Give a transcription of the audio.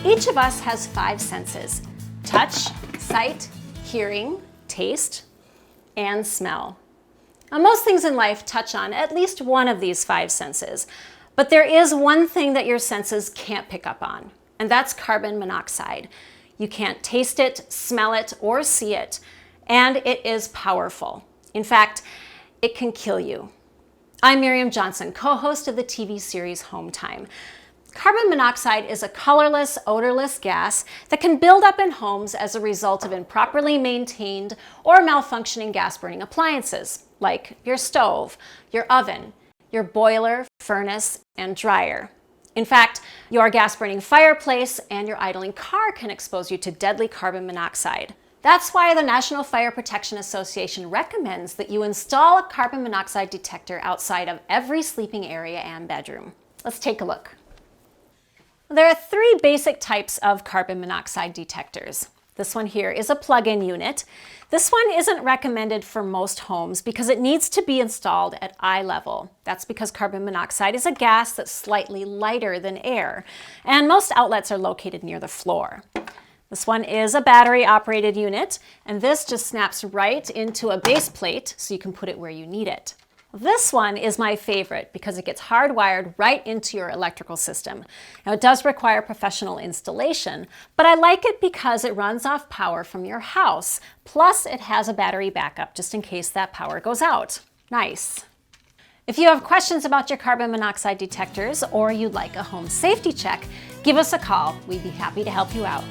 Each of us has 5 senses: touch, sight, hearing, taste, and smell. Now, most things in life touch on at least one of these 5 senses, but there is one thing that your senses can't pick up on, and that's carbon monoxide. You can't taste it, smell it, or see it, and it is powerful. In fact, it can kill you. I'm Miriam Johnson, co-host of the TV series Home Time. Carbon monoxide is a colorless, odorless gas that can build up in homes as a result of improperly maintained or malfunctioning gas-burning appliances, like your stove, your oven, your boiler, furnace, and dryer. In fact, your gas-burning fireplace and your idling car can expose you to deadly carbon monoxide. That's why the National Fire Protection Association recommends that you install a carbon monoxide detector outside of every sleeping area and bedroom. Let's take a look. There are 3 basic types of carbon monoxide detectors. This one here is a plug-in unit. This one isn't recommended for most homes because it needs to be installed at eye level. That's because carbon monoxide is a gas that's slightly lighter than air, and most outlets are located near the floor. This one is a battery-operated unit, and this just snaps right into a base plate so you can put it where you need it. This one is my favorite because it gets hardwired right into your electrical system. Now, it does require professional installation, but I like it because it runs off power from your house. Plus, it has a battery backup just in case that power goes out. Nice. If you have questions about your carbon monoxide detectors or you'd like a home safety check, give us a call. We'd be happy to help you out.